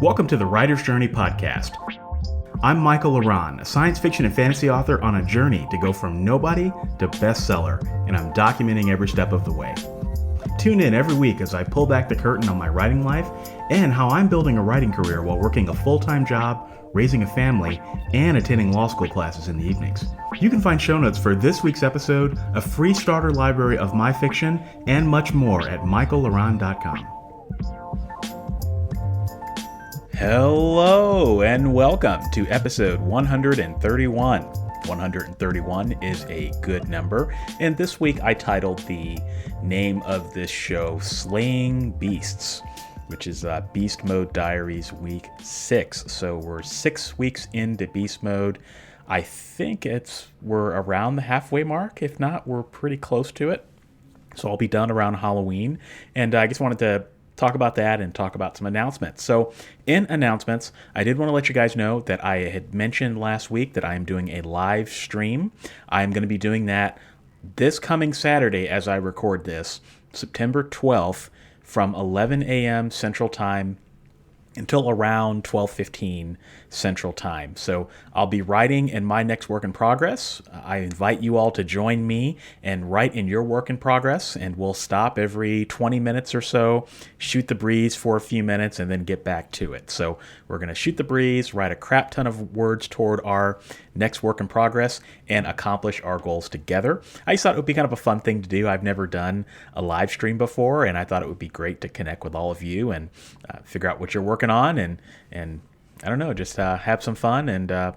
Welcome to the Writer's Journey podcast. I'm Michael Laran, a science fiction and fantasy author on a journey to go from nobody to bestseller, and I'm documenting every step of the way. Tune in every week as I pull back the curtain on my writing life and how I'm building a writing career while working a full-time job, raising a family, and attending law school classes in the evenings. You can find show notes for this week's episode, a free starter library of my fiction, and much more at michaellaran.com. Hello and welcome to episode 131. 131 is a good number, and this week I titled the name of this show Slaying Beasts, which is Beast Mode Diaries week 6. So we're 6 weeks into Beast Mode. I think we're around the halfway mark. If not, we're pretty close to it. So I'll be done around Halloween, and I just wanted to talk about that and talk about some announcements. So in announcements, I did want to let you guys know that I had mentioned last week that I am doing a live stream. I'm going to be doing that this coming Saturday as I record this, September 12th, from 11 a.m. Central Time until around 12:15 Central Time. So I'll be writing in my next work in progress. I invite you all to join me and write in your work in progress, and we'll stop every 20 minutes or so, shoot the breeze for a few minutes, and then get back to it. So we're going to shoot the breeze, write a crap ton of words toward our next work in progress, and accomplish our goals together. I just thought it would be kind of a fun thing to do. I've never done a live stream before, and I thought it would be great to connect with all of you and figure out what you're working on, and I don't know, just have some fun and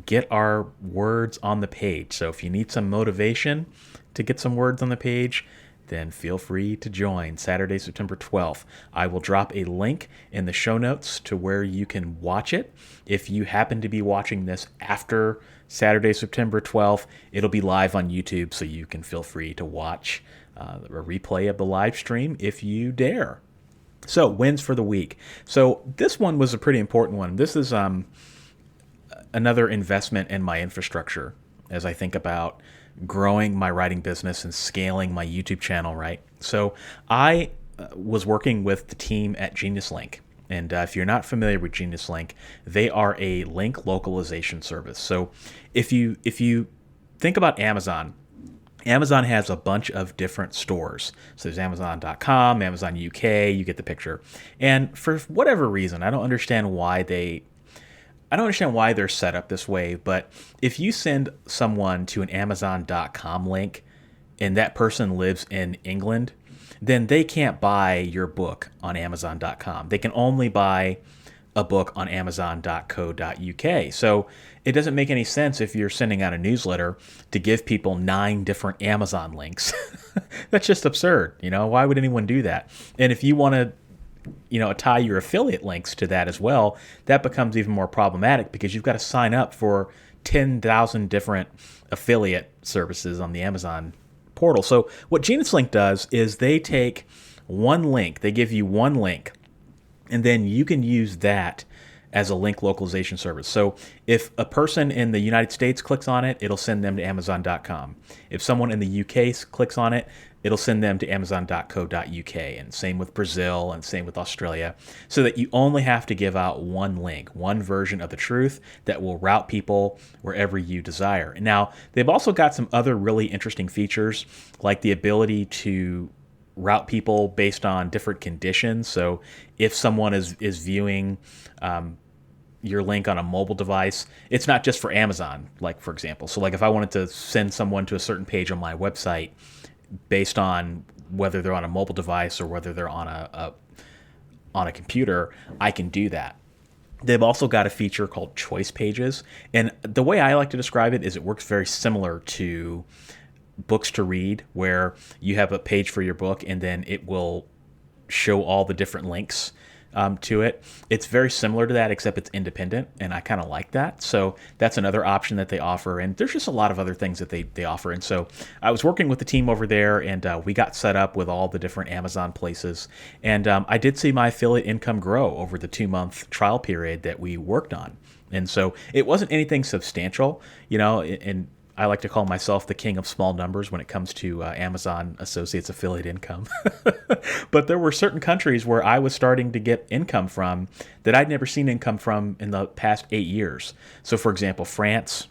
get our words on the page. So if you need some motivation to get some words on the page, then feel free to join Saturday, September 12th. I will drop a link in the show notes to where you can watch it. If you happen to be watching this after Saturday, September 12th, it'll be live on YouTube, so you can feel free to watch a replay of the live stream if you dare. So, wins for the week. So, this one was a pretty important one. This is another investment in my infrastructure as I think about growing my writing business and scaling my YouTube channel, right? So, I was working with the team at Genius Link. And if you're not familiar with Genius Link, they are a link localization service. So, if you think about Amazon has a bunch of different stores. So there's Amazon.com, Amazon UK, you get the picture. And for whatever reason, I don't understand why they're set up this way, but if you send someone to an Amazon.com link and that person lives in England, then they can't buy your book on Amazon.com. They can only buy a book on Amazon.co.uk. So it doesn't make any sense if you're sending out a newsletter to give people 9 different Amazon links. That's just absurd. Why would anyone do that? And if you want to, tie your affiliate links to that as well, that becomes even more problematic because you've got to sign up for 10,000 different affiliate services on the Amazon portal. So what Genius Link does is they take one link, they give you one link, and then you can use that as a link localization service. So if a person in the United States clicks on it, it'll send them to Amazon.com. If someone in the UK clicks on it, it'll send them to Amazon.co.uk, and same with Brazil and same with Australia, so that you only have to give out one link, one version of the truth that will route people wherever you desire. Now, they've also got some other really interesting features, like the ability to route people based on different conditions. So if someone is viewing your link on a mobile device, it's not just for Amazon, like for example. So like if I wanted to send someone to a certain page on my website based on whether they're on a mobile device or whether they're on a computer, I can do that. They've also got a feature called choice pages. And the way I like to describe it is it works very similar to books to read, where you have a page for your book and then it will show all the different links to it. It's very similar to that, except it's independent, and I kind of like that. So that's another option that they offer, and there's just a lot of other things that they offer. And so I was working with the team over there, and we got set up with all the different Amazon places, and I did see my affiliate income grow over the 2-month trial period that we worked on. And so it wasn't anything substantial, and I like to call myself the king of small numbers when it comes to Amazon Associates affiliate income. But there were certain countries where I was starting to get income from that I'd never seen income from in the past 8 years. So, for example, France,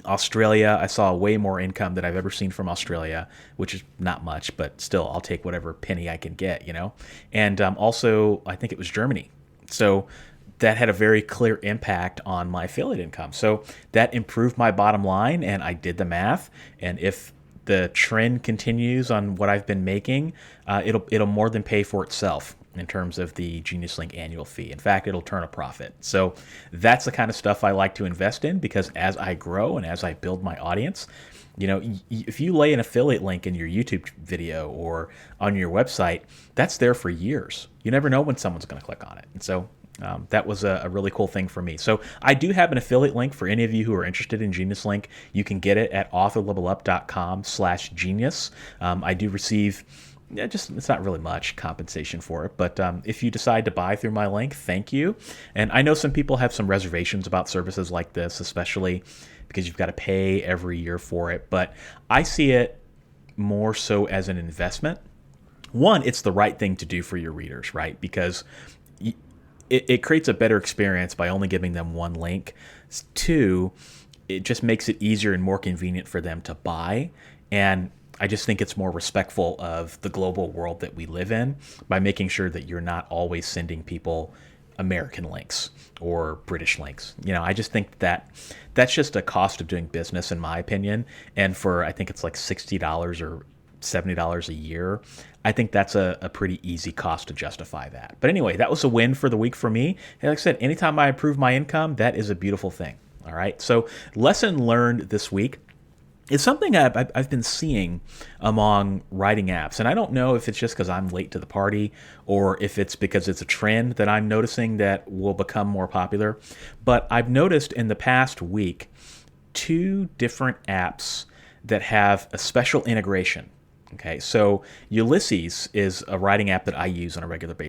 Australia, I saw way more income than I've ever seen from Australia, which is not much, but still, I'll take whatever penny I can get, you know? And also, I think it was Germany. So that had a very clear impact on my affiliate income. So that improved my bottom line, and I did the math. And if the trend continues on what I've been making, it'll more than pay for itself in terms of the Genius Link annual fee. In fact, it'll turn a profit. So that's the kind of stuff I like to invest in, because as I grow and as I build my audience, you know, if you lay an affiliate link in your YouTube video or on your website, that's there for years. You never know when someone's going to click on it. And so that was a really cool thing for me. So I do have an affiliate link for any of you who are interested in Genius Link. You can get it at authorlevelup.com/genius. I do receive it's not really much compensation for it, but if you decide to buy through my link, thank you. And I know some people have some reservations about services like this, especially because you've got to pay every year for it. But I see it more so as an investment. One, it's the right thing to do for your readers, right? Because it creates a better experience by only giving them one link. Two, it just makes it easier and more convenient for them to buy. And I just think it's more respectful of the global world that we live in by making sure that you're not always sending people American links or British links. You know, I just think that that's just a cost of doing business, in my opinion. And for, I think it's like $60 or $70 a year, I think that's a pretty easy cost to justify that. But anyway, that was a win for the week for me. And like I said, anytime I improve my income, that is a beautiful thing. All right. So lesson learned this week is something I've been seeing among writing apps. And I don't know if it's just because I'm late to the party or if it's because it's a trend that I'm noticing that will become more popular. But I've noticed in the past week 2 different apps that have a special integration. Okay, so Ulysses is a writing app that I use on a regular basis.